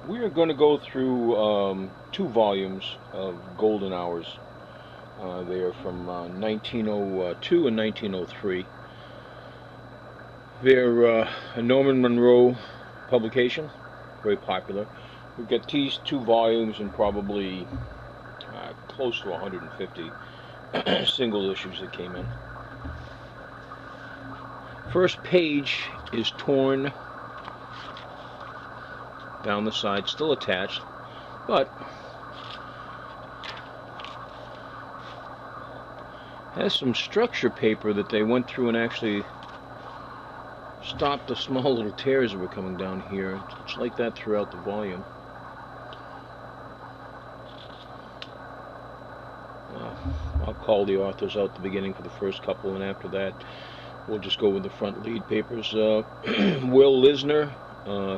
We are going to go through two volumes of Golden Hours. They are from 1902 and 1903. They're a Norman Monroe publication, very popular. We've got these two volumes and probably close to 150 single issues that came in. First page is torn down the side, still attached, but has some structure paper that they went through and actually stopped the small little tears that were coming down here. It's like that throughout the volume. I'll call the authors out at the beginning for the first couple, and after that we'll just go with the front lead papers. Will Lisner,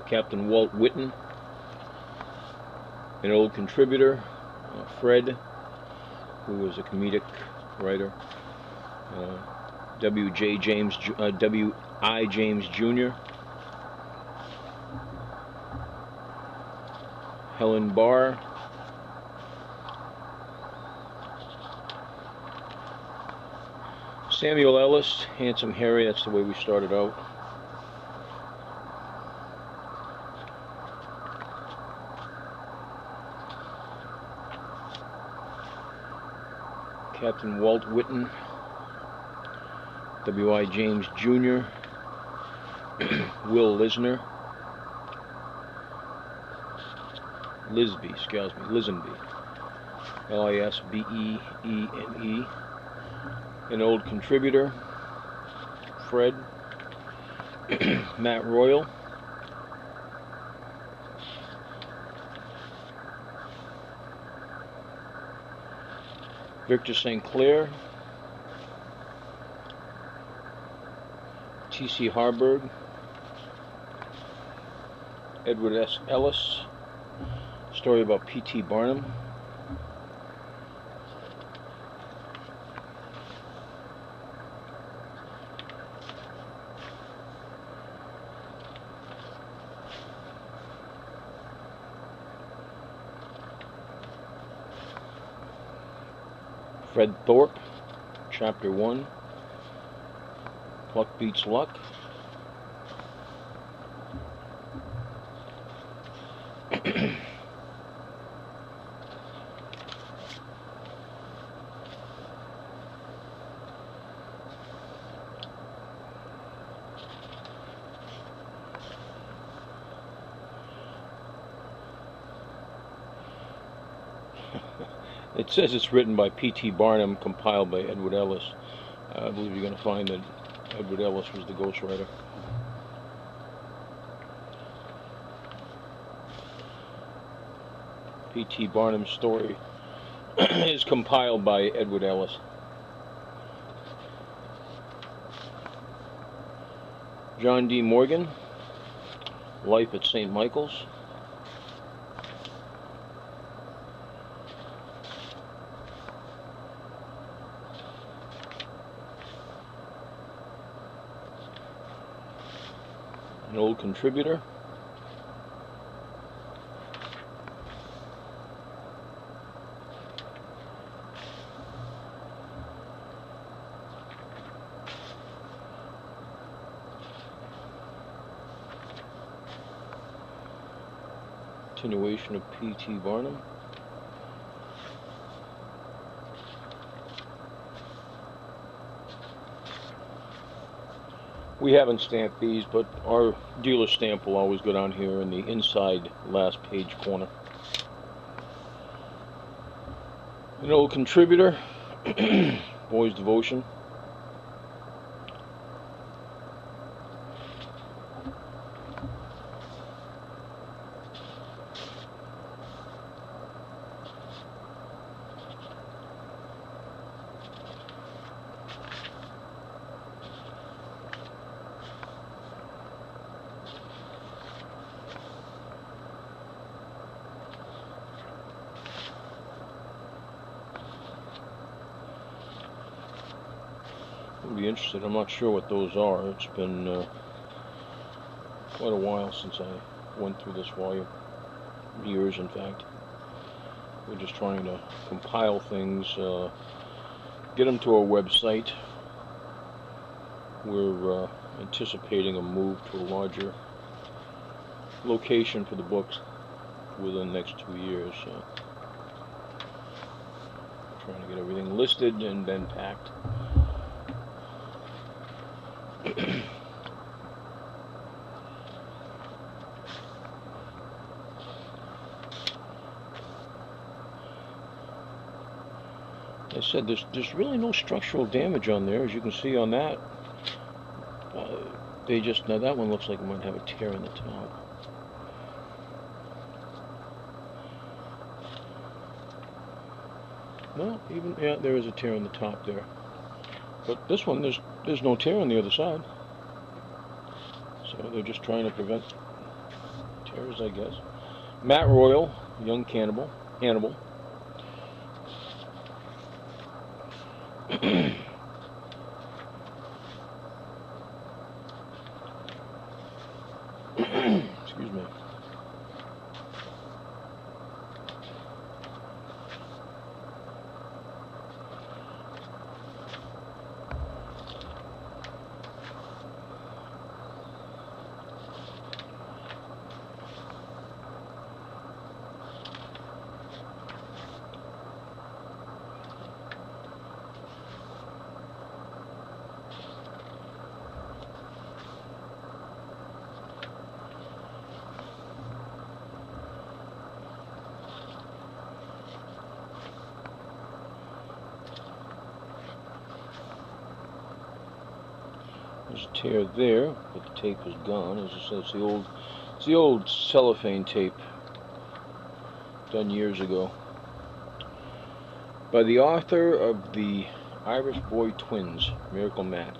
Captain Walt Whitten, an old contributor, Fred, who was a comedic writer, W.I. James Jr., Helen Barr, Samuel Ellis, Handsome Harry, that's the way we started out. Captain Walt Whitten, W.I. James Jr., Will Lisner, Lisenby, Lisbene, an old contributor, Fred, Matt Royal, Victor St. Clair, T.C. Harburg, Edward S. Ellis, story about P.T. Barnum, Fred Thorpe, Chapter 1, Pluck Beats Luck. It says it's written by P.T. Barnum, compiled by Edward Ellis. I believe you're going to find that Edward Ellis was the ghostwriter. P.T. Barnum's story is compiled by Edward Ellis. John D. Morgan, Life at St. Michael's. An old contributor. Continuation of P.T. Barnum. We haven't stamped these, but our dealer stamp will always go down here in the inside last page corner. An old contributor, Boy's Devotion. Be interested. I'm not sure what those are. It's been quite a while since I went through this volume. years, in fact. We're just trying to compile things, get them to our website. We're anticipating a move to a larger location for the books within the next 2 years. So trying to get everything listed and then packed. I said there's really no structural damage on there, as you can see on that. Now that one looks like it might have a tear in the top. No, yeah, there is a tear on the top there. But this one, there's no tear on the other side. So they're just trying to prevent tears, I guess. Matt Royal, Young Cannibal. Excuse me. There's a tear there, but the tape is gone. As I said, it's the old cellophane tape done years ago by the author of the Irish Boy Twins, Miracle Matt.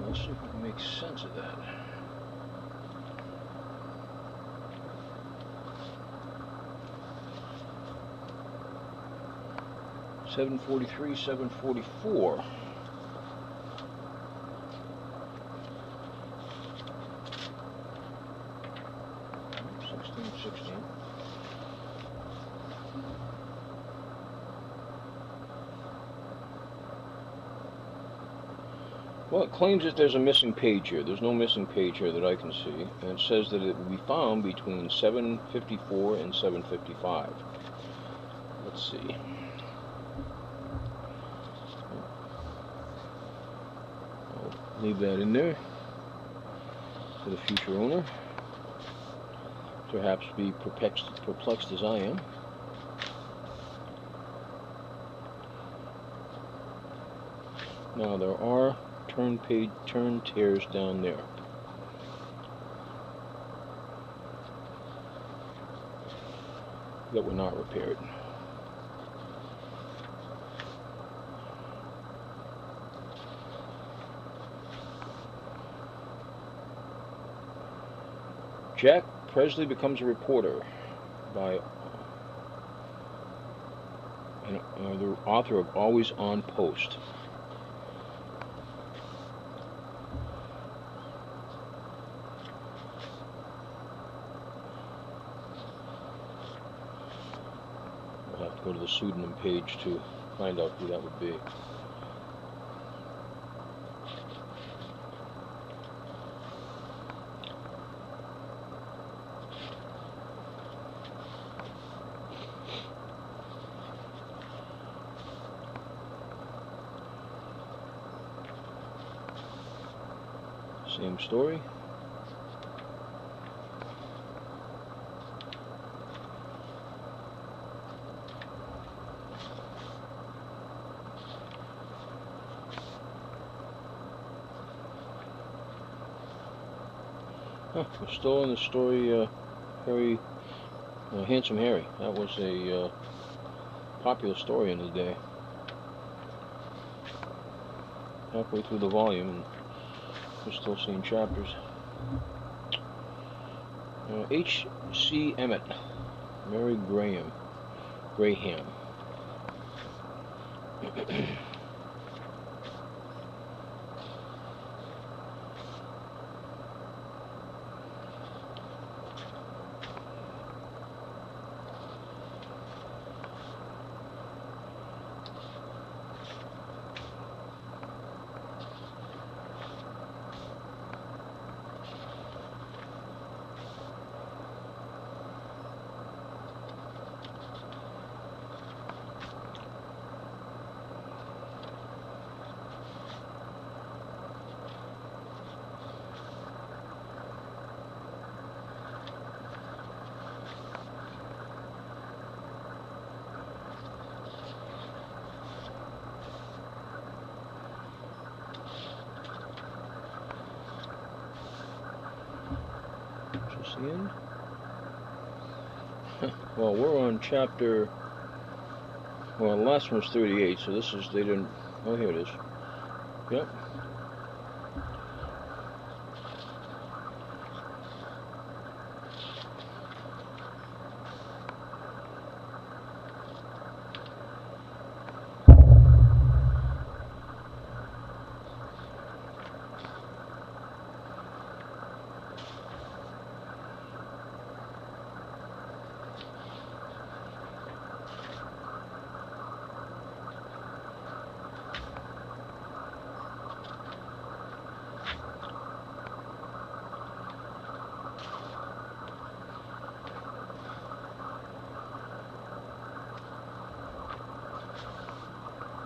Let's see if we can make sense of that. $743, $744. $16.16. Well, it claims that there's a missing page here. There's no missing page here that I can see. And it says that it will be found between 7:54 and 7:55. Let's see. I'll leave that in there for the future owner. Perhaps be perplexed as I am. Now there are turn tears down there. That were not repaired. Jack Presley becomes a reporter by the author of Always on Post. We'll have to go to the pseudonym page to find out who that would be. Same story. We're still in the story, Handsome Harry. That was a popular story in the day. Halfway through the volume, and we're still seeing chapters. H.C. Emmett, Mary Graham. The end. Well, we're on chapter. Well, the last one was 38, so this is. They didn't. Oh, here it is. Yep.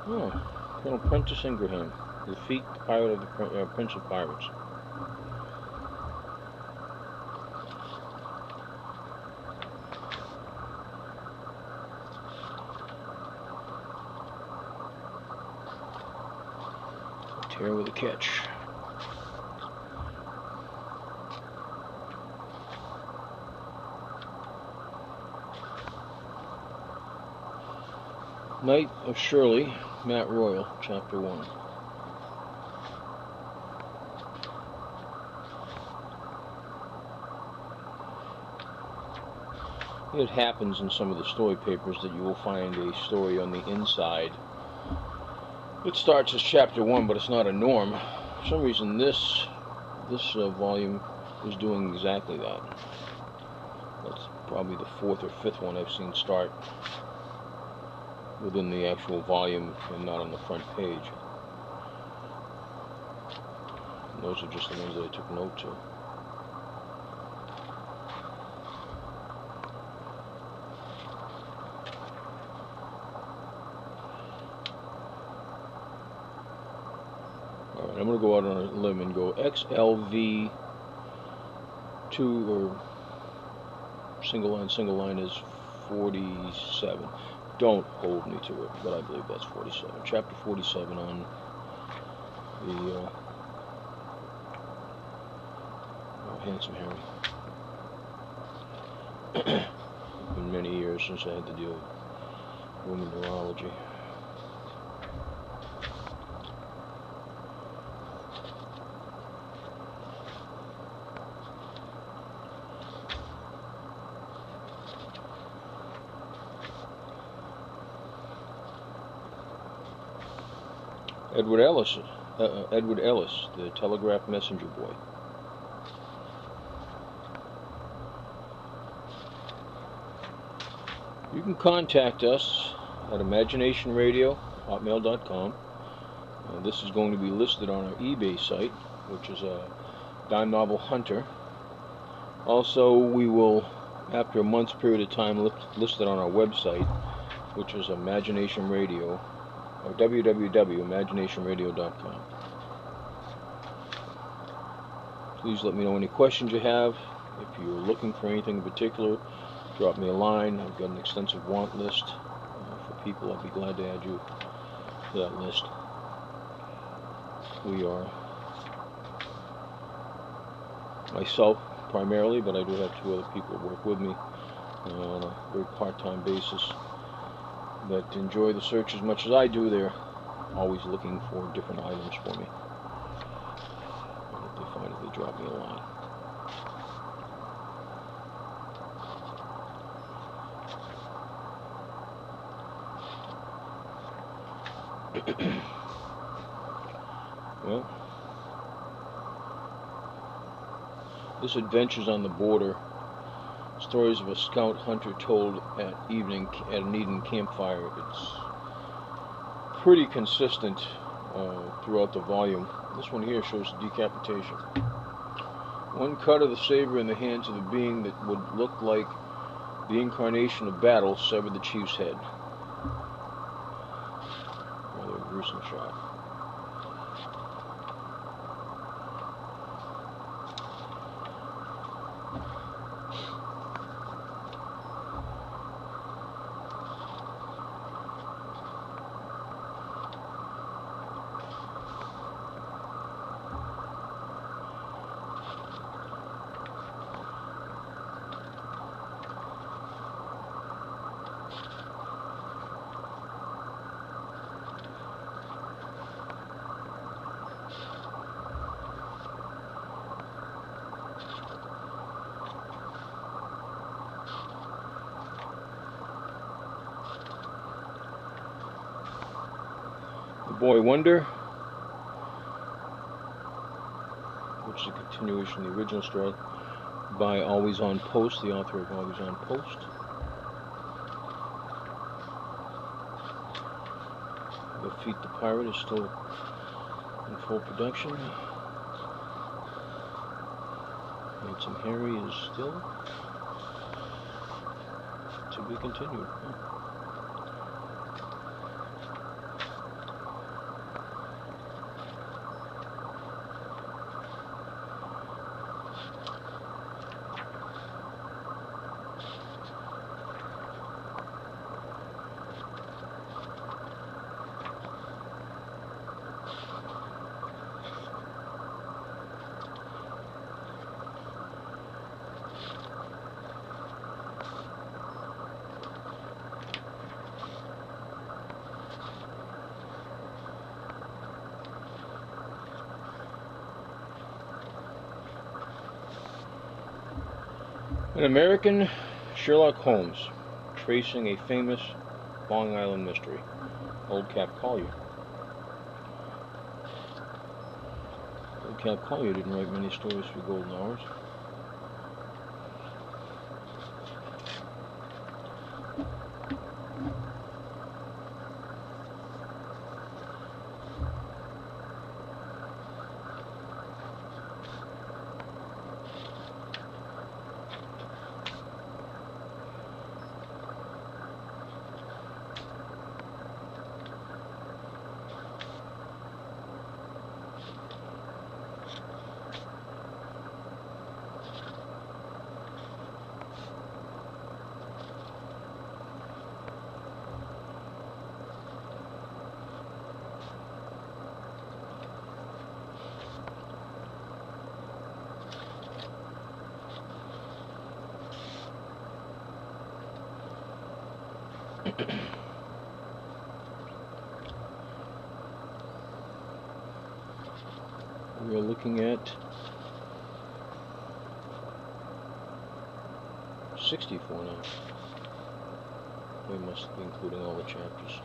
Oh, Colonel Prentice Ingraham, defeat the pirate of the Prince of Pirates. Tear with a catch. Knight of Shirley, Matt Royal, Chapter 1. It happens in some of the story papers that you will find a story on the inside. It starts as Chapter 1, but it's not a norm. For some reason, this volume is doing exactly that. That's probably the 4th or 5th one I've seen start within the actual volume and not on the front page. And those are just the ones that I took note to. Alright, I'm going to go out on a limb and go XLV2 or single line is 47. Don't hold me to it, but I believe that's 47. Chapter 47 on the Handsome Harry. It's been many years since I had to deal with women neurology. Edward Ellis, the telegraph messenger boy. You can contact us at imaginationradio@hotmail.com. This is going to be listed on our eBay site, which is a dime novel hunter. Also, we will, after a month's period of time, list it on our website, which is Imagination Radio, or www.imaginationradio.com. Please let me know any questions you have. If you're looking for anything in particular, drop me a line. I've got an extensive want list for people. I'd be glad to add you to that list. We are myself primarily, but I do have 2 other people that work with me on a very part-time basis that enjoy the search as much as I do. They're always looking for different items for me. And if they find it, they drop me a line. Well, this Adventures on the Border, stories of a scout hunter told at an evening campfire. It's pretty consistent throughout the volume. This one here shows decapitation. One cut of the saber in the hands of the being that would look like the incarnation of battle severed the chief's head. Rather gruesome shot. Boy Wonder, which is a continuation of the original story by Always on Post, the author of Always on Post. Defeat the Pirate is still in full production. Handsome Harry is still to be continued. An American Sherlock Holmes, tracing a famous Long Island mystery. Old Cap Collier. Old Cap Collier didn't write many stories for Golden Hours. We are looking at 64 now. We must be including all the chapters.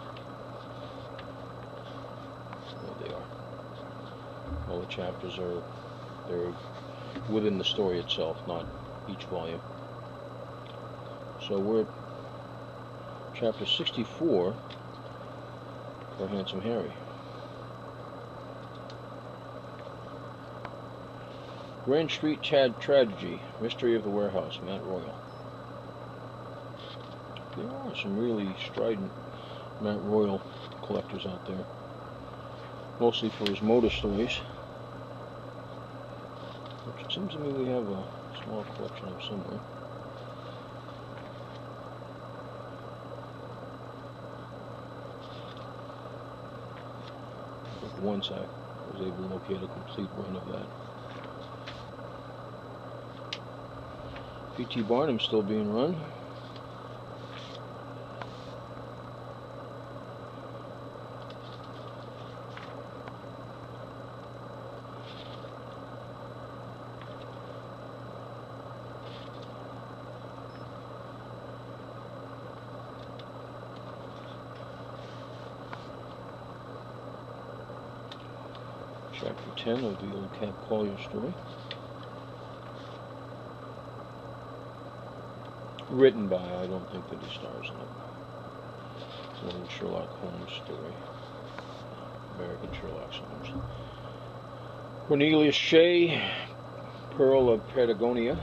There they are. All the chapters they're within the story itself, not each volume. So we're at chapter 64 for Handsome Harry. Grand Street Tragedy, Mystery of the Warehouse, Matt Royal. There are some really strident Matt Royal collectors out there, mostly for his motor stories. which it seems to me we have a small collection of somewhere. But once I was able to locate a complete run of that. P.T. Barnum's still being run. Chapter 10 of the old Cap Collier story. Written by, I don't think that he stars in it. It's an old Sherlock Holmes story. American Sherlock Holmes. Cornelius Shea, Pearl of Patagonia.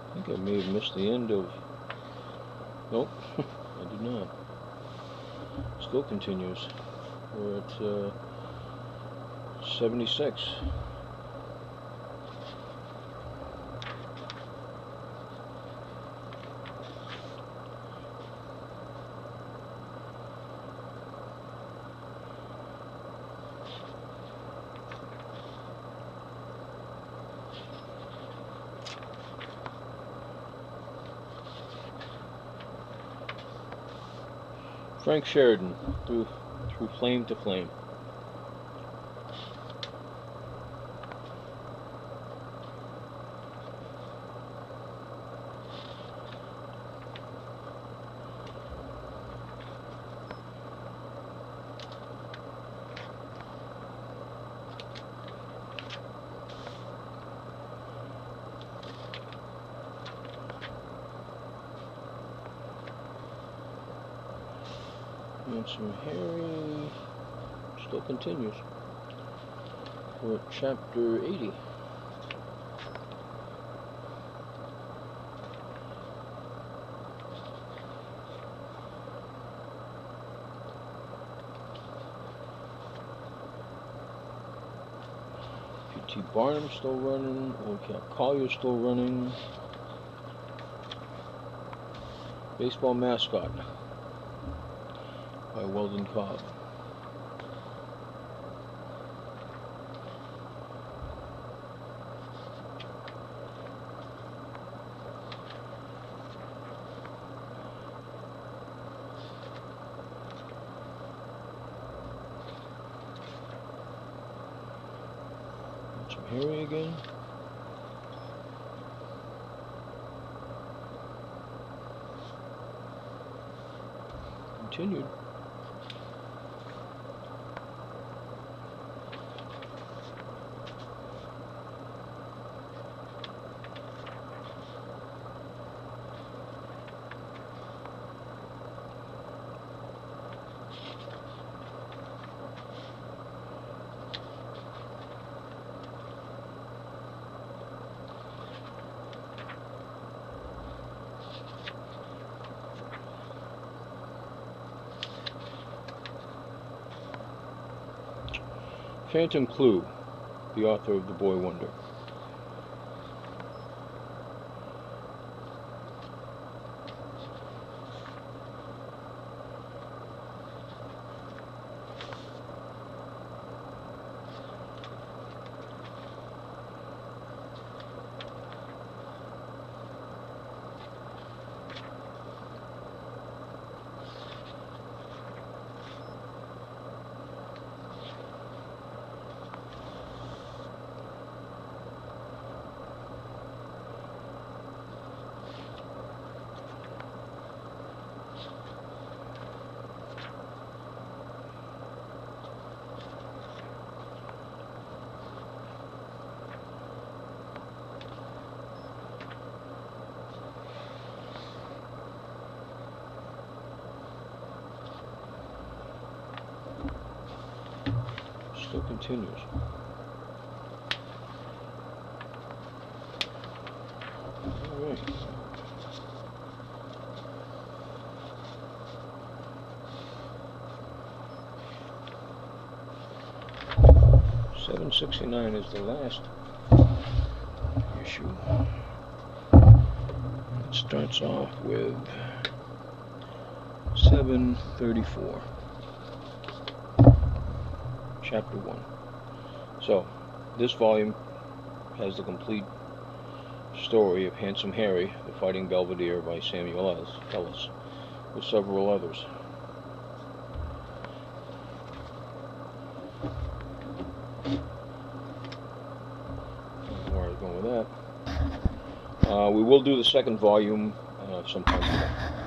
I think I may have missed the end of... Nope, I did not. Still continues. We're at 76. Frank Sheridan, through flame to flame. Handsome Harry still continues. We're at chapter 80. P.T. Barnum still running. Old Cap Collier still running. Baseball Mascot by Weldon Cobb. Some Harry again. Continued. Phantom Clue, the author of The Boy Wonder. continues. All right. $7.69 is the last issue. It starts off with $7.34. Chapter 1. So, this volume has the complete story of Handsome Harry, the Fighting Belvedere by Samuel Ellis, with several others. Where I was going with that. We will do the second volume sometime today.